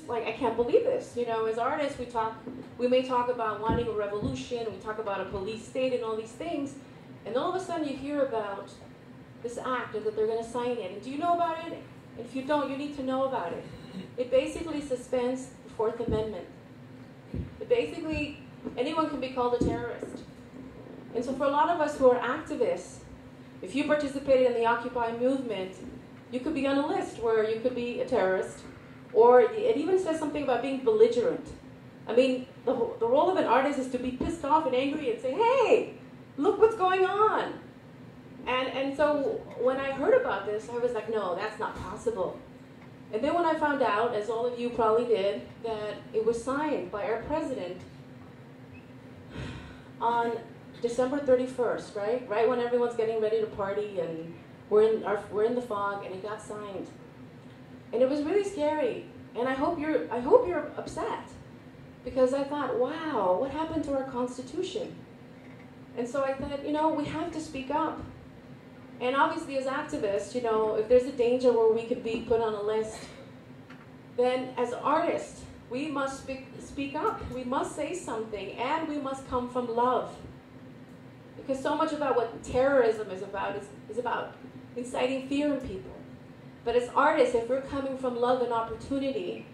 like, I can't believe this. You know, as artists, we may talk about wanting a revolution, we talk about a police state and all these things, and all of a sudden you hear about this act and that they're going to sign it. And do you know about it? If you don't, you need to know about it. It basically suspends the Fourth Amendment. It basically, anyone can be called a terrorist. And so for a lot of us who are activists, if you participated in the Occupy movement, you could be on a list where you could be a terrorist, or it even says something about being belligerent. I mean, the role of an artist is to be pissed off and angry and say, hey, look what's going on. And so when I heard about this, I was like, no, that's not possible. And then when I found out, as all of you probably did, that it was signed by our president on December 31st, right when everyone's getting ready to party and we're in the fog, and it got signed. And it was really scary. And I hope you're upset, because I thought, wow, what happened to our Constitution? And so I thought, you know, we have to speak up. And obviously as activists, you know, if there's a danger where we could be put on a list, then as artists, we must speak up. We must say something, and we must come from love. Because so much about what terrorism is about inciting fear in people. But as artists, if we're coming from love and opportunity,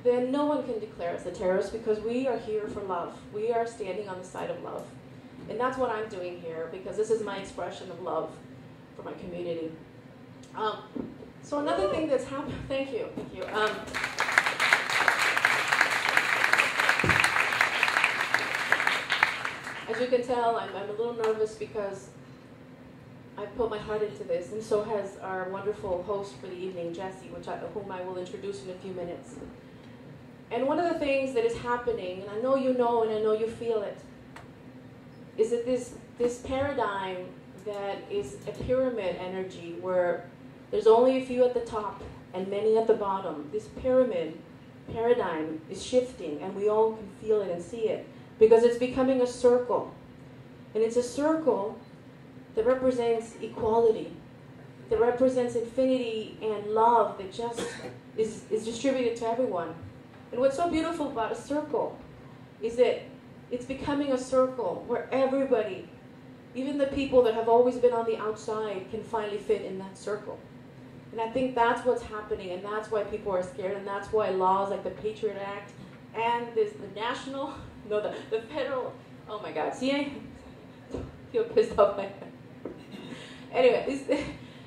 then no one can declare us a terrorist, because we are here for love. We are standing on the side of love. And that's what I'm doing here, because this is my expression of love for my community. So another thing that's happened, thank you. As you can tell, I'm a little nervous because I've put my heart into this, and so has our wonderful host for the evening, Jessie, whom I will introduce in a few minutes. And one of the things that is happening, and I know you know and I know you feel it, is that this paradigm that is a pyramid energy where there's only a few at the top and many at the bottom. This pyramid paradigm is shifting, and we all can feel it and see it, because it's becoming a circle. And it's a circle that represents equality, that represents infinity and love that just is distributed to everyone. And what's so beautiful about a circle is that it's becoming a circle where everybody, even the people that have always been on the outside, can finally fit in that circle. And I think that's what's happening, and that's why people are scared, and that's why laws like the Patriot Act and the federal, oh my God, see, I feel pissed off by that. Anyway,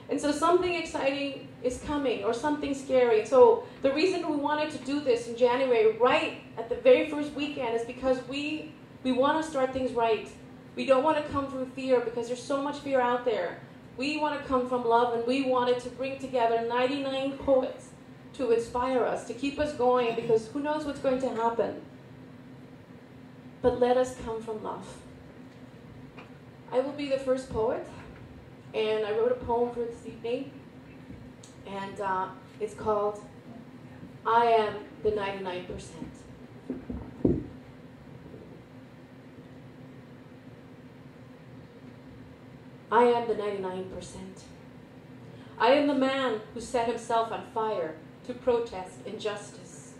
and so something exciting is coming, or something scary. So the reason we wanted to do this in January, right at the very first weekend, is because we want to start things right. We don't want to come from fear, because there's so much fear out there. We want to come from love, and we wanted to bring together 99 poets to inspire us, to keep us going, because who knows what's going to happen. But let us come from love. I will be the first poet, and I wrote a poem for this evening, and it's called I Am the 99%. I am the 99%. I am the man who set himself on fire to protest injustice.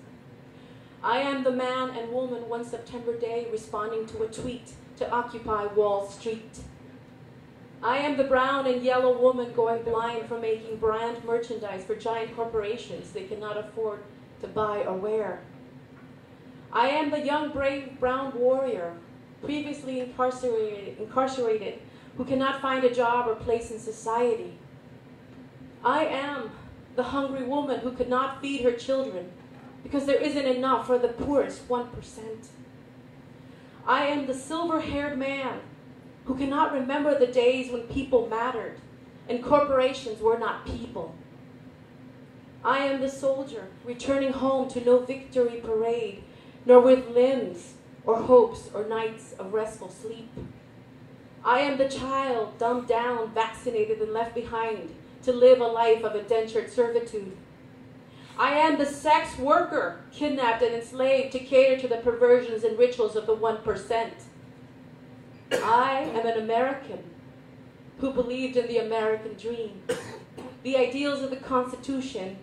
I am the man and woman one September day responding to a tweet to occupy Wall Street. I am the brown and yellow woman going blind from making brand merchandise for giant corporations they cannot afford to buy or wear. I am the young, brave brown warrior, previously incarcerated, who cannot find a job or place in society. I am the hungry woman who could not feed her children because there isn't enough for the poorest 1%. I am the silver-haired man who cannot remember the days when people mattered and corporations were not people. I am the soldier returning home to no victory parade, nor with limbs or hopes or nights of restful sleep. I am the child dumbed down, vaccinated, and left behind to live a life of indentured servitude. I am the sex worker, kidnapped and enslaved to cater to the perversions and rituals of the 1%. I am an American who believed in the American dream, the ideals of the Constitution,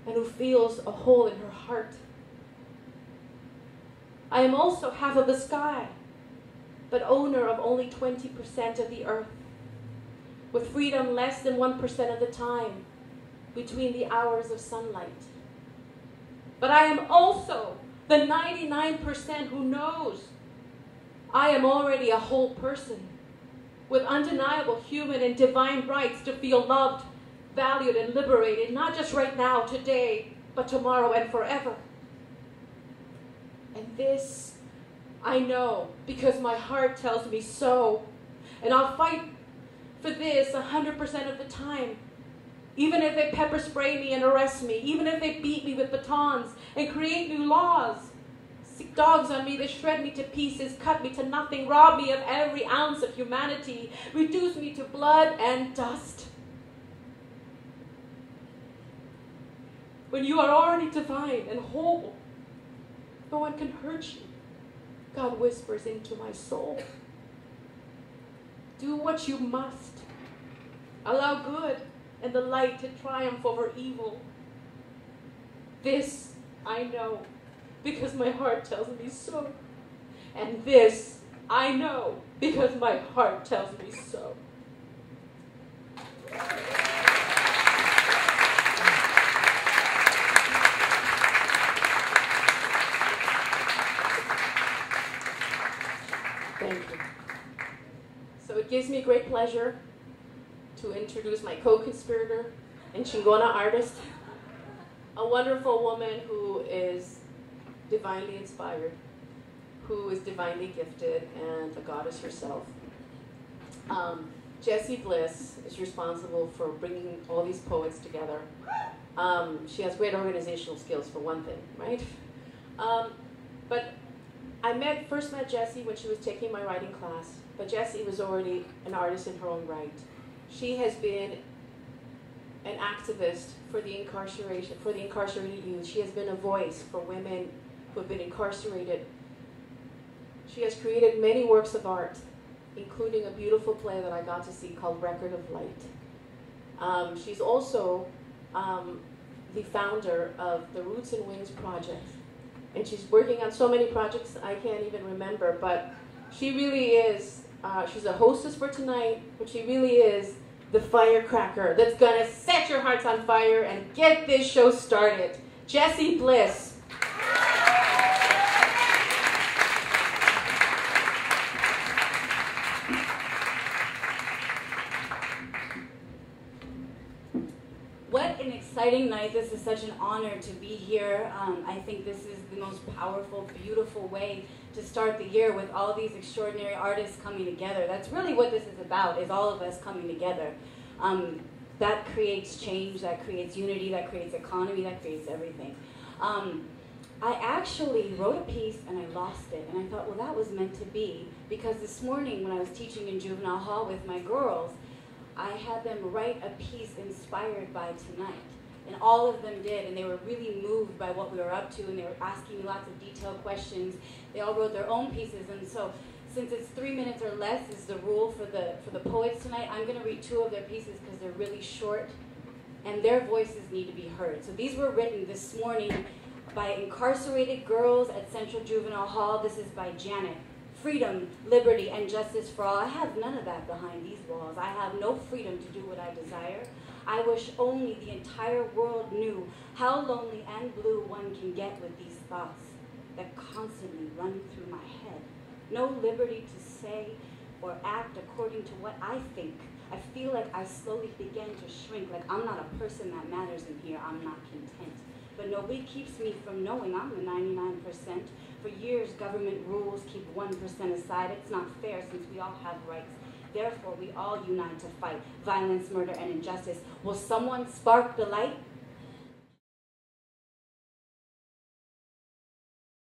and who feels a hole in her heart. I am also half of the sky, but owner of only 20% of the earth, with freedom less than 1% of the time between the hours of sunlight. But I am also the 99% who knows I am already a whole person with undeniable human and divine rights to feel loved, valued, and liberated, not just right now, today, but tomorrow and forever. And this I know because my heart tells me so. And I'll fight for this 100% of the time. Even if they pepper spray me and arrest me, even if they beat me with batons and create new laws, stick dogs on me, they shred me to pieces, cut me to nothing, rob me of every ounce of humanity, reduce me to blood and dust. When you are already divine and whole, no one can hurt you, God whispers into my soul. Do what you must. Allow good and the light to triumph over evil. This I know because my heart tells me so. And this I know because my heart tells me so. Thank you. So it gives me great pleasure to introduce my co-conspirator and Chingona artist, a wonderful woman who is divinely inspired, who is divinely gifted, and a goddess herself. Jessie Bliss is responsible for bringing all these poets together. She has great organizational skills, for one thing, right? But I first met Jessie when she was taking my writing class, but Jessie was already an artist in her own right. She has been an activist for the incarcerated youth. She has been a voice for women who have been incarcerated. She has created many works of art, including a beautiful play that I got to see called Record of Light. She's also the founder of the Roots and Wings Project. And she's working on so many projects I can't even remember, but she really is, she's a hostess for tonight, but she really is the firecracker that's gonna set your hearts on fire and get this show started. Jessie Bliss. What an exciting night. This is such an honor to be here. I think this is the most powerful, beautiful way to start the year with all these extraordinary artists coming together. That's really what this is about, is all of us coming together. That creates change, that creates unity, that creates economy, that creates everything. I actually wrote a piece and I lost it. And I thought, well, that was meant to be. Because this morning when I was teaching in juvenile hall with my girls, I had them write a piece inspired by tonight. And all of them did, and they were really moved by what we were up to, and they were asking me lots of detailed questions. They all wrote their own pieces, and so since it's 3 minutes or less is the rule for the poets tonight, I'm going to read 2 of their pieces because they're really short, and their voices need to be heard. So these were written this morning by incarcerated girls at Central Juvenile Hall. This is by Janet. Freedom, liberty, and justice for all. I have none of that behind these walls. I have no freedom to do what I desire. I wish only the entire world knew how lonely and blue one can get with these thoughts that constantly run through my head. No liberty to say or act according to what I think. I feel like I slowly began to shrink, like I'm not a person that matters in here. I'm not content. But nobody keeps me from knowing I'm the 99%. For years, government rules keep 1% aside. It's not fair since we all have rights. Therefore, we all unite to fight violence, murder, and injustice. Will someone spark the light?